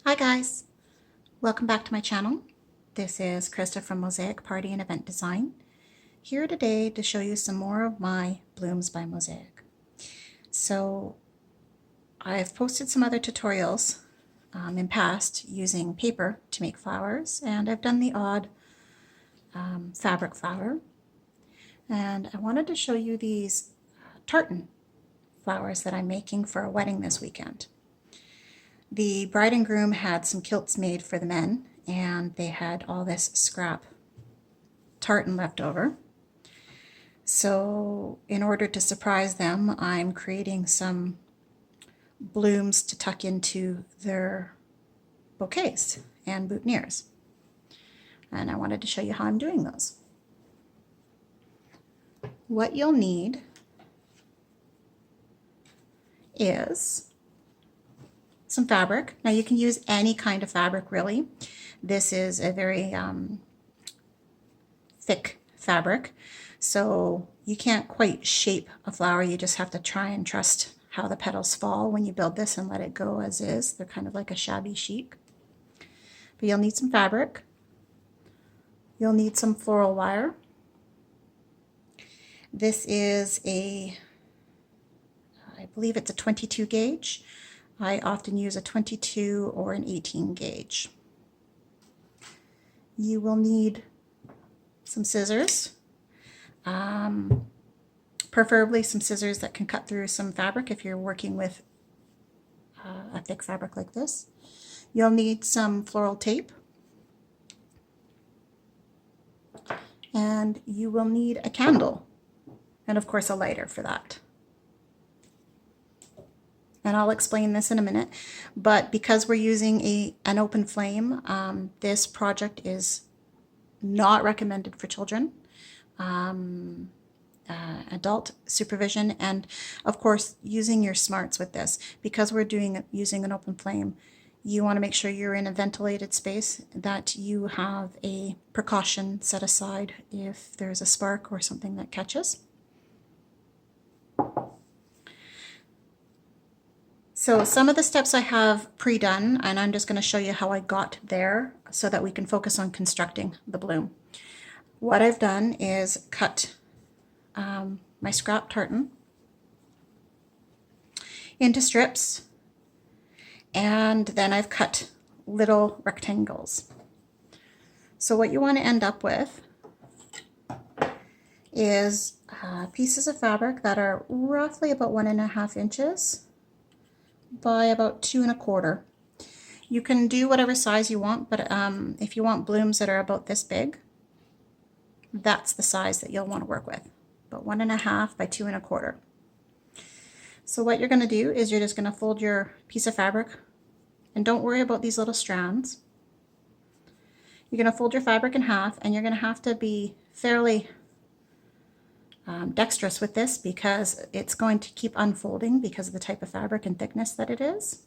Hi guys, welcome back to my channel. This is Krista from Mosaic Party and Event Design, here today to show you some more of my blooms by Mosaic. So I've posted some other tutorials in past using paper to make flowers, and I've done the odd fabric flower, and I wanted to show you these tartan flowers that I'm making for a wedding this weekend. The bride and groom had some kilts made for the men, and they had all this scrap tartan left over. So in order to surprise them, I'm creating some blooms to tuck into their bouquets and boutonnieres. And I wanted to show you how I'm doing those. What you'll need is some fabric. Now you can use any kind of fabric really. This is a very thick fabric, so you can't quite shape a flower. You just have to try and trust how the petals fall when you build this and let it go as is. They're kind of like a shabby chic. But you'll need some fabric. You'll need some floral wire. This is I believe it's a 22 gauge. I often use a 22 or an 18 gauge. You will need some scissors, preferably some scissors that can cut through some fabric if you're working with a thick fabric like this. You'll need some floral tape, and you will need a candle, and of course a lighter for that. And I'll explain this in a minute, but because we're using an open flame, this project is not recommended for children, adult supervision, and of course using your smarts with this. Because we're using an open flame, you want to make sure you're in a ventilated space, that you have a precaution set aside if there's a spark or something that catches. So some of the steps I have pre-done, and I'm just going to show you how I got there so that we can focus on constructing the bloom. What I've done is cut my scrap tartan into strips, and then I've cut little rectangles. So what you want to end up with is pieces of fabric that are roughly about 1.5 inches by about 2 1/4. You can do whatever size you want, but if you want blooms that are about this big, that's the size that you'll want to work with, about 1.5 by 2 1/4. So what you're going to do is you're just going to fold your piece of fabric, and don't worry about these little strands. You're going to fold your fabric in half, and you're going to have to be fairly dexterous with this because it's going to keep unfolding because of the type of fabric and thickness that it is.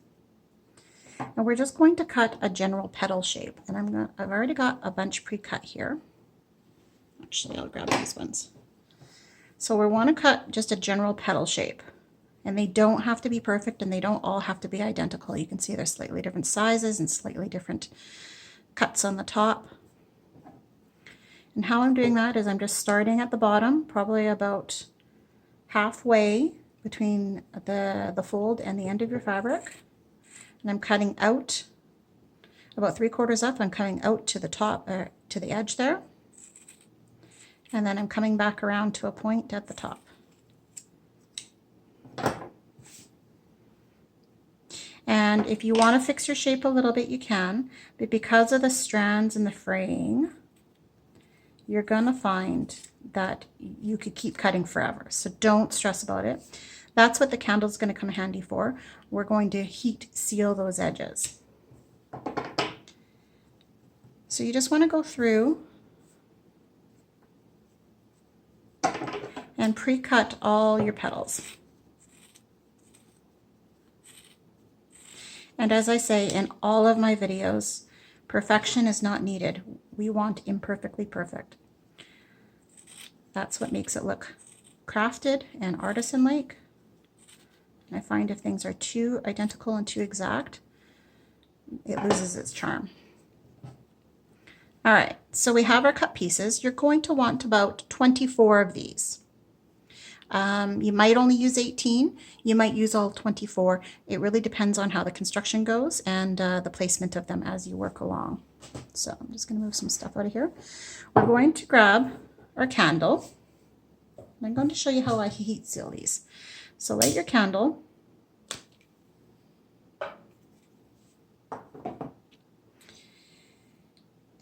And we're just going to cut a general petal shape, and I've already got a bunch pre-cut here. Actually, I'll grab these ones. So we want to cut just a general petal shape, and they don't have to be perfect, and they don't all have to be identical. You can see there's slightly different sizes and slightly different cuts on the top. And how I'm doing that is I'm just starting at the bottom, probably about halfway between the fold and the end of your fabric. And I'm cutting out about 3/4 up. I'm cutting out to the top, to the edge there. And then I'm coming back around to a point at the top. And if you want to fix your shape a little bit, you can, but because of the strands and the fraying, you're gonna find that you could keep cutting forever. So don't stress about it. That's what the candle is going to come handy for. We're going to heat seal those edges. So you just want to go through and pre-cut all your petals. And as I say in all of my videos, perfection is not needed. We want imperfectly perfect. That's what makes it look crafted and artisan-like. I find if things are too identical and too exact, it loses its charm. All right, so we have our cut pieces. You're going to want about 24 of these. You might only use 18. You might use all 24. It really depends on how the construction goes and the placement of them as you work along. So I'm just going to move some stuff out of here. We're going to grab our candle. I'm going to show you how I heat seal these. So light your candle.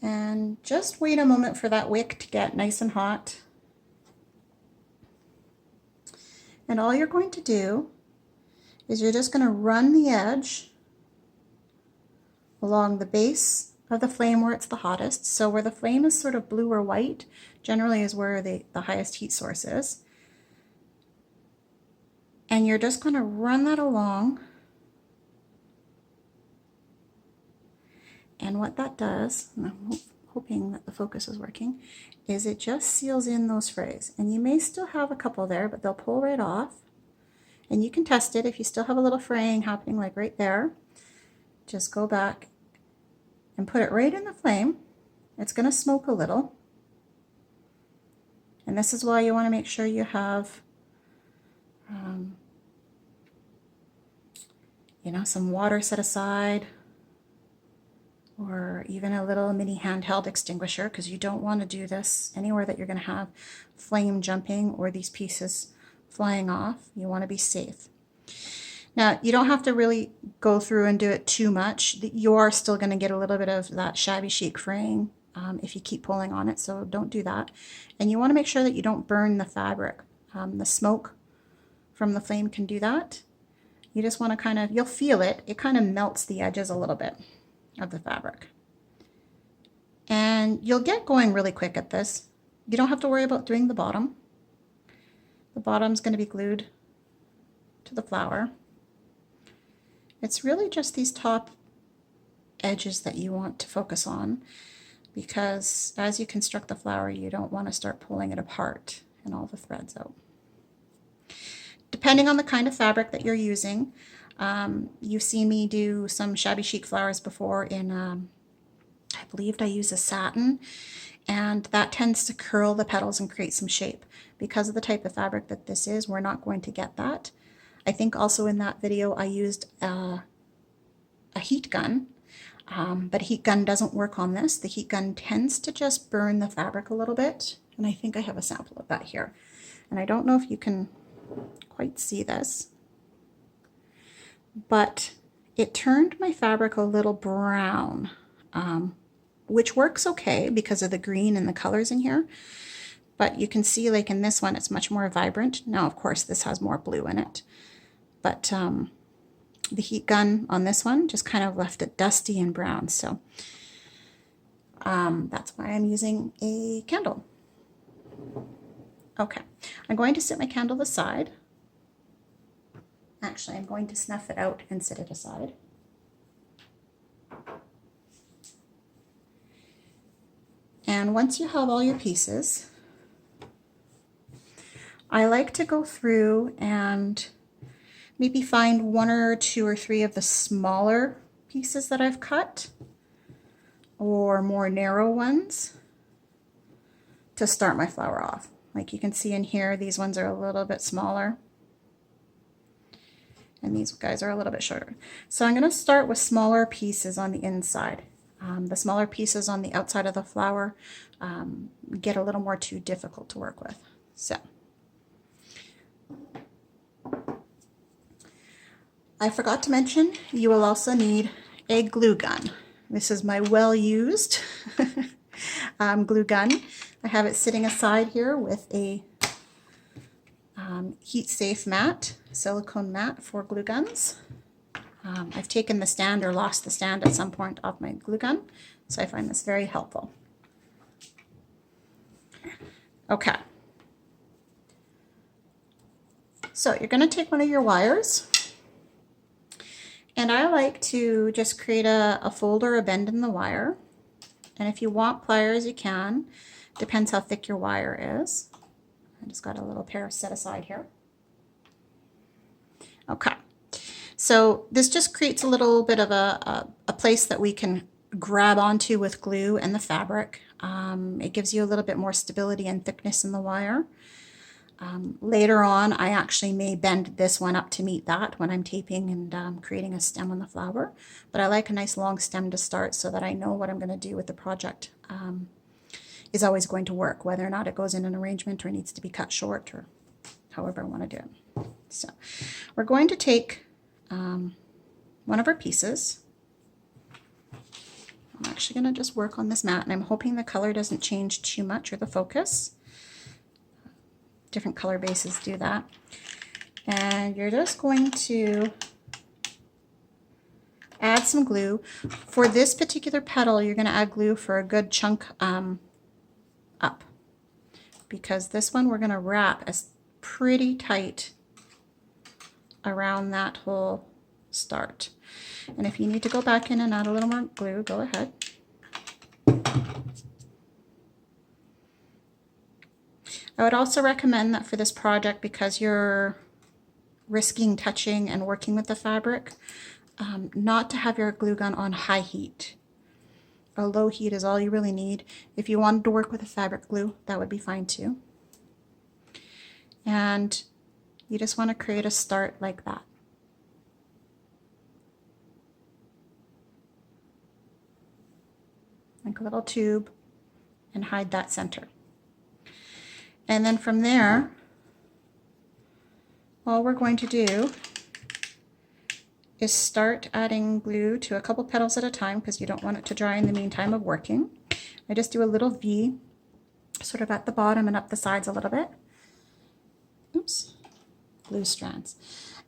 And just wait a moment for that wick to get nice and hot. And all you're going to do is you're just going to run the edge along the base of the flame where it's the hottest. So where the flame is sort of blue or white, generally is where the highest heat source is. And you're just going to run that along. And what that does, and I'm hoping that the focus is working, is it just seals in those frays. And you may still have a couple there, but they'll pull right off. And you can test it if you still have a little fraying happening like right there. Just go back and put it right in the flame. It's going to smoke a little. And this is why you want to make sure you have some water set aside, or even a little mini handheld extinguisher, because you don't want to do this anywhere that you're going to have flame jumping or these pieces flying off. You want to be safe. Now, you don't have to really go through and do it too much. You are still going to get a little bit of that shabby chic fraying if you keep pulling on it, so don't do that. And you want to make sure that you don't burn the fabric. The smoke from the flame can do that. You just want to you'll feel it. It kind of melts the edges a little bit of the fabric. And you'll get going really quick at this. You don't have to worry about doing the bottom. The bottom's going to be glued to the flower. It's really just these top edges that you want to focus on, because as you construct the flower, you don't want to start pulling it apart and all the threads out. Depending on the kind of fabric that you're using, you've seen me do some shabby chic flowers before in, I believe I use a satin, and that tends to curl the petals and create some shape. Because of the type of fabric that this is, we're not going to get that. I think also in that video I used a heat gun, but a heat gun doesn't work on this. The heat gun tends to just burn the fabric a little bit, and I think I have a sample of that here. And I don't know if you can quite see this, but it turned my fabric a little brown, which works okay because of the green and the colors in here. But you can see, like in this one, it's much more vibrant. Now, of course, this has more blue in it. But the heat gun on this one just kind of left it dusty and brown. So that's why I'm using a candle. Okay, I'm going to set my candle aside. Actually, I'm going to snuff it out and set it aside. And once you have all your pieces, I like to go through and maybe find 1 or 2 or 3 of the smaller pieces that I've cut, or more narrow ones, to start my flower off. Like you can see in here, these ones are a little bit smaller, and these guys are a little bit shorter. So I'm going to start with smaller pieces on the inside. The smaller pieces on the outside of the flower get a little more too difficult to work with. So I forgot to mention, you will also need a glue gun. This is my well-used glue gun. I have it sitting aside here with a heat-safe mat, silicone mat for glue guns. I've taken the stand or lost the stand at some point off my glue gun, so I find this very helpful. Okay. So you're going to take one of your wires, and I like to just create a fold or a bend in the wire. And if you want pliers, you can. Depends how thick your wire is. I just got a little pair set aside here. Okay. So this just creates a little bit of a a place that we can grab onto with glue and the fabric. It gives you a little bit more stability and thickness in the wire. Later on, I actually may bend this one up to meet that when I'm taping and creating a stem on the flower. But I like a nice long stem to start so that I know what I'm going to do with the project is always going to work, whether or not it goes in an arrangement or needs to be cut short or however I want to do it. So we're going to take one of our pieces. I'm actually going to just work on this mat, and I'm hoping the color doesn't change too much or the focus. Different color bases do that. And you're just going to add some glue. For this particular petal, you're going to add glue for a good chunk up, because this one we're going to wrap as pretty tight around that whole start. And if you need to go back in and add a little more glue, go ahead. I would also recommend that for this project, because you're risking touching and working with the fabric, not to have your glue gun on high heat. A low heat is all you really need. If you wanted to work with a fabric glue, that would be fine too. And you just want to create a start like that. Like a little tube, and hide that center. And then from there, all we're going to do is start adding glue to a couple petals at a time, because you don't want it to dry in the meantime of working. I just do a little V sort of at the bottom and up the sides a little bit. Oops, glue strands.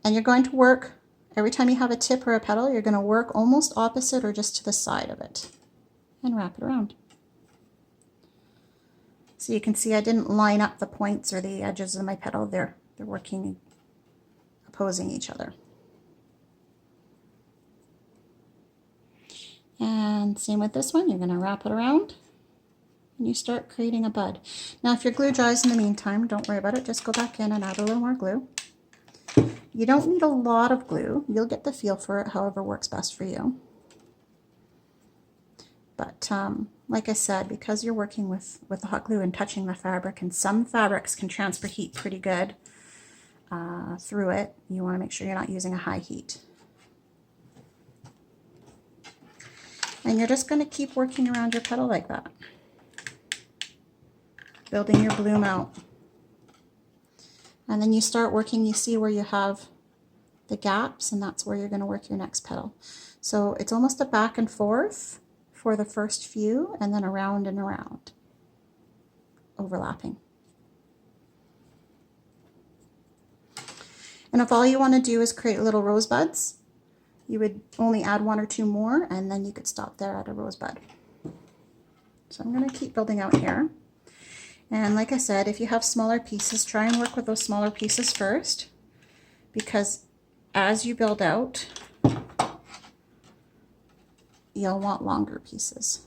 And you're going to work, every time you have a tip or a petal, you're going to work almost opposite or just to the side of it and wrap it around. So you can see I didn't line up the points or the edges of my petal. They're working, opposing each other. And same with this one, you're going to wrap it around and you start creating a bud. Now if your glue dries in the meantime, don't worry about it, just go back in and add a little more glue. You don't need a lot of glue, you'll get the feel for it however works best for you. But like I said, because you're working with the hot glue and touching the fabric, and some fabrics can transfer heat pretty good through it, you want to make sure you're not using a high heat. And you're just going to keep working around your petal like that, building your bloom out. And then you start working, you see where you have the gaps, and that's where you're going to work your next petal. So it's almost a back and forth for the first few, and then around and around, overlapping. And if all you want to do is create little rosebuds, you would only add 1 or 2 more, and then you could stop there at a rosebud. So I'm going to keep building out here. And like I said, if you have smaller pieces, try and work with those smaller pieces first, because as you build out, you'll want longer pieces.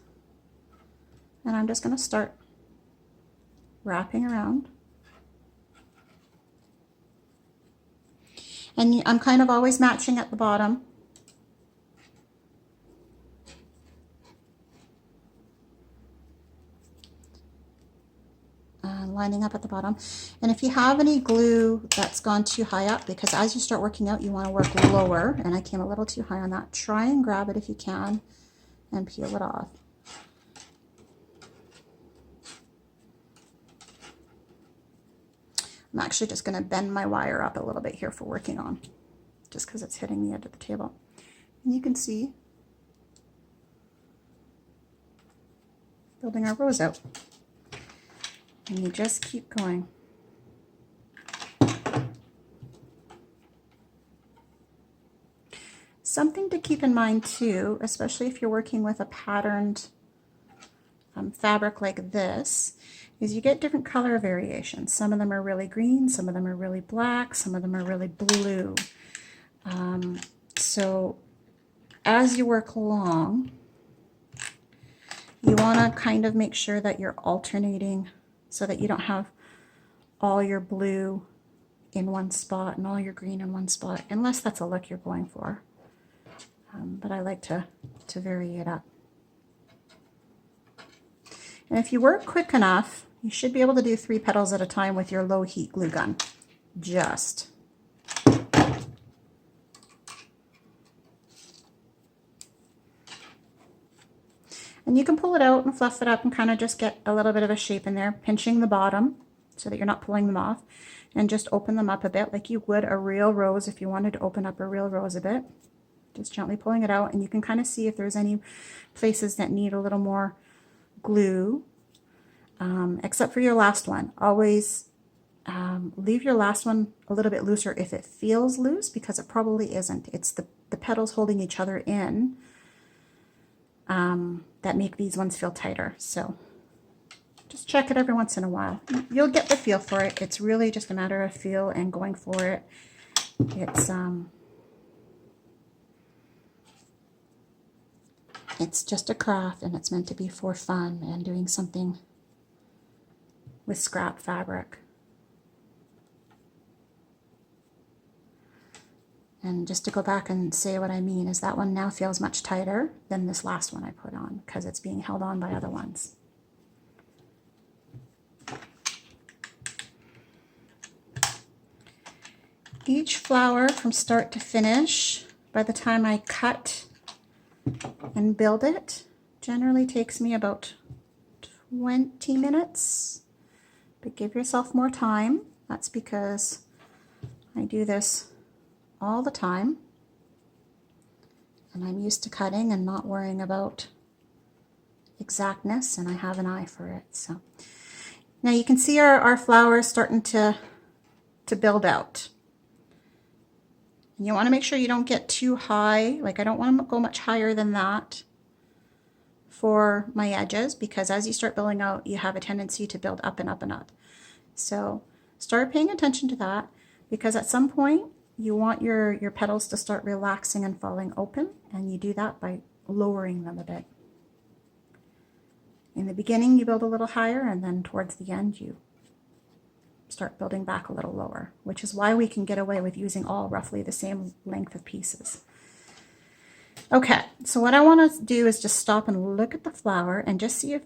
And I'm just going to start wrapping around. And I'm kind of always matching at the bottom. Lining up at the bottom. And if you have any glue that's gone too high up, because as you start working out you want to work lower, and I came a little too high on that, try and grab it if you can and peel it off. I'm actually just going to bend my wire up a little bit here for working on, just because it's hitting the edge of the table. And you can see building our rose out. And you just keep going. Something to keep in mind too, especially if you're working with a patterned fabric like this, is you get different color variations. Some of them are really green, some of them are really black, some of them are really blue. So as you work along, you want to kind of make sure that you're alternating so that you don't have all your blue in one spot and all your green in one spot, unless that's a look you're going for. But I like to to vary it up. And if you work quick enough, you should be able to do 3 petals at a time with your low heat glue gun. Just. And you can pull it out and fluff it up and kind of just get a little bit of a shape in there, pinching the bottom so that you're not pulling them off, and just open them up a bit like you would a real rose if you wanted to open up a real rose a bit. Just gently pulling it out, and you can kind of see if there's any places that need a little more glue, except for your last one. Always leave your last one a little bit looser if it feels loose, because it probably isn't. It's the petals holding each other in that make these ones feel tighter. So just check it every once in a while. You'll get the feel for it. It's really just a matter of feel and going for it. It's just a craft, and it's meant to be for fun and doing something with scrap fabric. And just to go back and say what I mean is that one now feels much tighter than this last one I put on, because it's being held on by other ones. Each flower from start to finish, by the time I cut and build it, generally takes me about 20 minutes. But give yourself more time. That's because I do this all the time, and I'm used to cutting and not worrying about exactness, and I have an eye for it. So now you can see our flowers starting to build out. And you want to make sure you don't get too high. Like, I don't want to go much higher than that for my edges, because as you start building out, you have a tendency to build up and up and up. So start paying attention to that, because at some point you want your petals to start relaxing and falling open, and you do that by lowering them a bit. In the beginning you build a little higher, and then towards the end you start building back a little lower, which is why we can get away with using all roughly the same length of pieces. Okay, so what I want to do is just stop and look at the flower and just see if,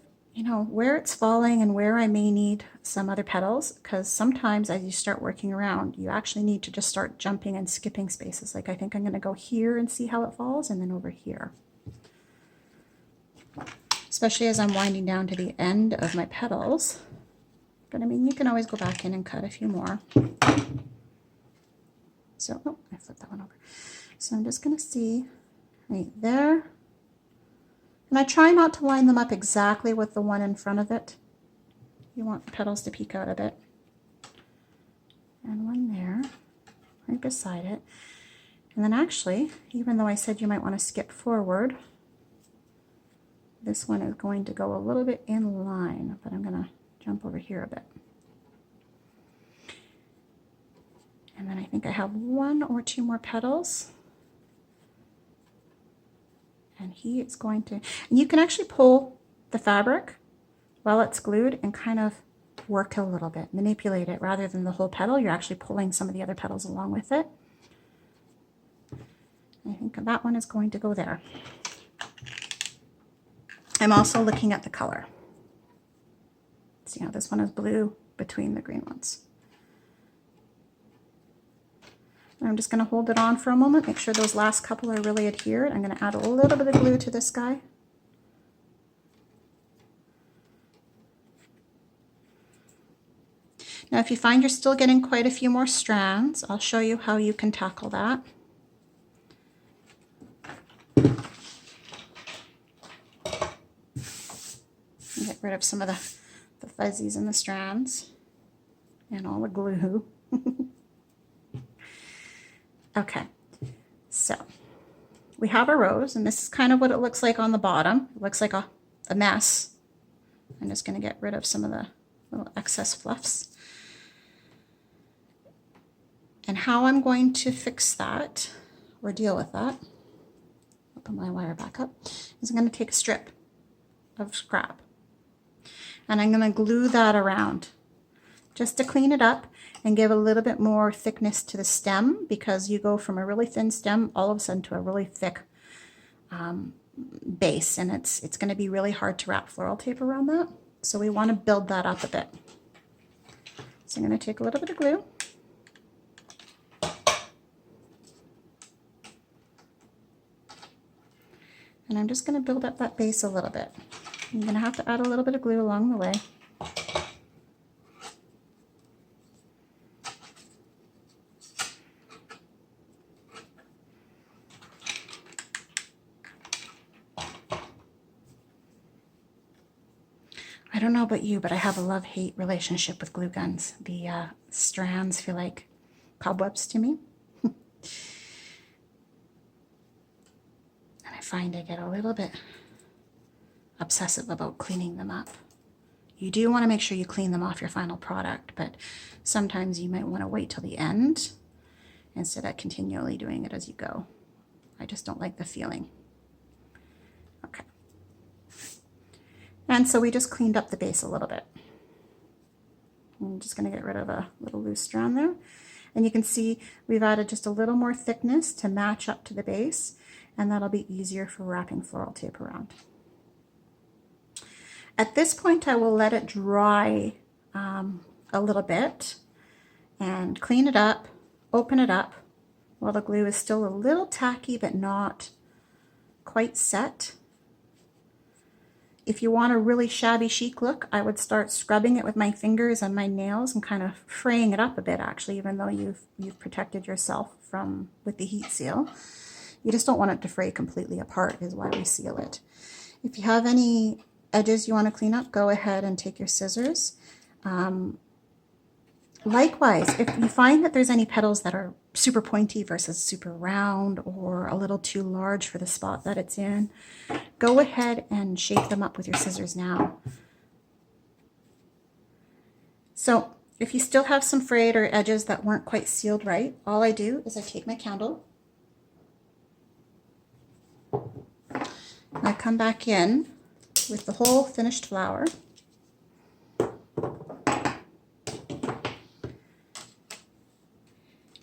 where it's falling and where I may need some other petals, because sometimes as you start working around, you actually need to just start jumping and skipping spaces. Like, I think I'm going to go here and see how it falls, and then over here. Especially as I'm winding down to the end of my petals. But I mean, you can always go back in and cut a few more. So, oh, I flipped that one over. So I'm just going to see right there. And I try not to line them up exactly with the one in front of it. You want the petals to peek out a bit. And one there, right beside it. And then actually, even though I said you might want to skip forward, this one is going to go a little bit in line, but I'm going to jump over here a bit. And then I think I have 1 or 2 more petals. And he is going to, and you can actually pull the fabric while it's glued and kind of work a little bit, manipulate it rather than the whole petal. You're actually pulling some of the other petals along with it. I think that one is going to go there. I'm also looking at the color. See how this one is blue between the green ones. And I'm just going to hold it on for a moment, make sure those last couple are really adhered. I'm going to add a little bit of glue to this guy. Now if you find you're still getting quite a few more strands, I'll show you how you can tackle that. Get rid of some of the fuzzies in the strands and all the glue. Okay, so we have a rose, and this is kind of what it looks like on the bottom. It looks like a mess. I'm just going to get rid of some of the little excess fluffs. And how I'm going to fix that or deal with that, I'll put my wire back up, is I'm going to take a strip of scrap and I'm going to glue that around just to clean it up and give a little bit more thickness to the stem, because you go from a really thin stem all of a sudden to a really thick base, and it's going to be really hard to wrap floral tape around that. So we want to build that up a bit. So I'm going to take a little bit of glue. And I'm just going to build up that base a little bit. I'm going to have to add a little bit of glue along the way. I don't know about you, but I have a love-hate relationship with glue guns. The strands feel like cobwebs to me. And I find I get a little bit obsessive about cleaning them up. You do want to make sure you clean them off your final product, but sometimes you might want to wait till the end instead of continually doing it as you go. I just don't like the feeling. Okay. And so we just cleaned up the base a little bit. I'm just going to get rid of a little loose strand there. And you can see we've added just a little more thickness to match up to the base, and that'll be easier for wrapping floral tape around. At this point, I will let it dry a little bit and clean it up, open it up while the glue is still a little tacky but not quite set. If you want a really shabby chic look, I would start scrubbing it with my fingers and my nails and kind of fraying it up a bit, actually, even though you've protected yourself with the heat seal. You just don't want it to fray completely apart, is why we seal it. If you have any edges you want to clean up, go ahead and take your scissors. Likewise, if you find that there's any petals that are super pointy versus super round or a little too large for the spot that it's in, go ahead and shape them up with your scissors now. So if you still have some frayed or edges that weren't quite sealed right, all I do is I take my candle, I come back in with the whole finished flower,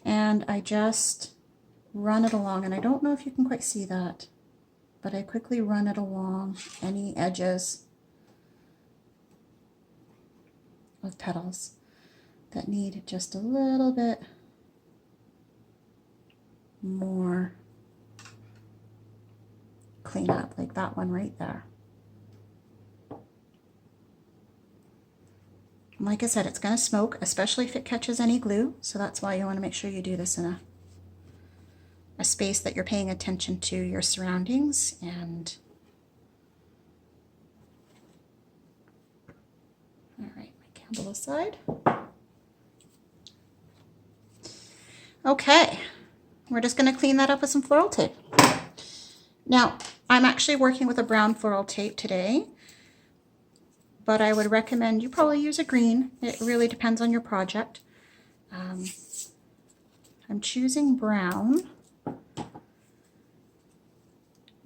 and I just run it along, and I don't know if you can quite see that, but I quickly run it along any edges of petals that need just a little bit more cleanup, like that one right there. Like I said, it's going to smoke, especially if it catches any glue, so that's why you want to make sure you do this in a space that you're paying attention to your surroundings. And all right, my candle aside. Okay, we're just going to clean that up with some floral tape. Now, I'm actually working with a brown floral tape today, but I would recommend you probably use a green. It really depends on your project. I'm choosing brown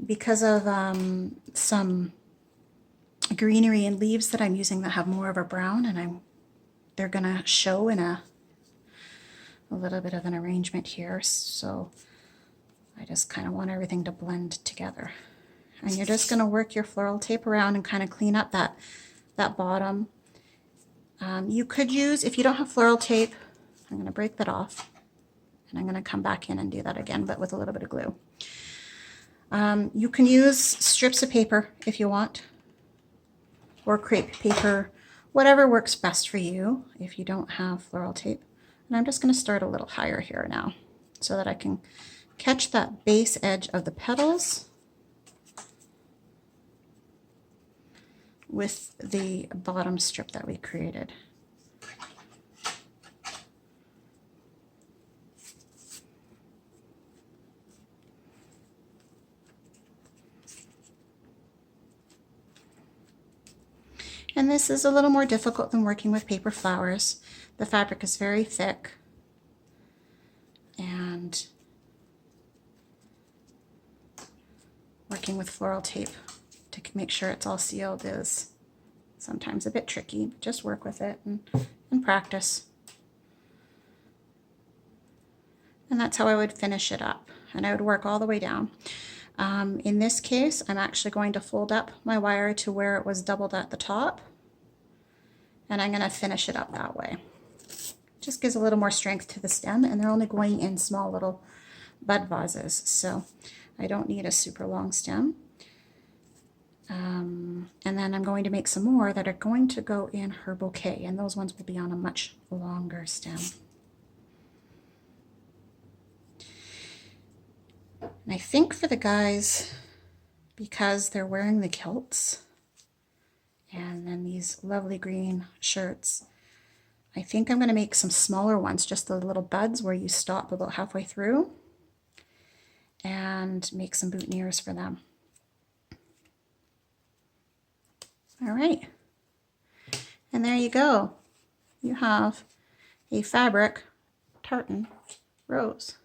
because of some greenery and leaves that I'm using that have more of a brown, and they're gonna show in a little bit of an arrangement here. So I just kind of want everything to blend together. And you're just gonna work your floral tape around and kind of clean up that bottom. You could use, if you don't have floral tape, I'm going to break that off, and I'm going to come back in and do that again, but with a little bit of glue. You can use strips of paper if you want, or crepe paper, whatever works best for you if you don't have floral tape. And I'm just going to start a little higher here now so that I can catch that base edge of the petals with the bottom strip that we created. And this is a little more difficult than working with paper flowers. The fabric is very thick, and working with floral tape to make sure it's all sealed is sometimes a bit tricky. Just work with it and practice. And that's how I would finish it up. And I would work all the way down. In this case, I'm actually going to fold up my wire to where it was doubled at the top, and I'm going to finish it up that way. Just gives a little more strength to the stem, and they're only going in small little bud vases, so I don't need a super long stem. And then I'm going to make some more that are going to go in her bouquet, and those ones will be on a much longer stem. And I think for the guys, because they're wearing the kilts and then these lovely green shirts, I think I'm going to make some smaller ones, just the little buds where you stop about halfway through, and make some boutonnieres for them. All right, and there you go. You have a fabric tartan rose.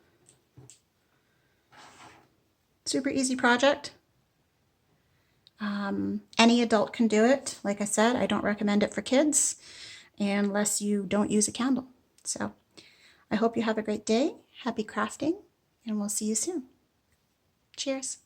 Super easy project. Any adult can do it. Like I said, I don't recommend it for kids unless you don't use a candle. So I hope you have a great day. Happy crafting, and we'll see you soon. Cheers.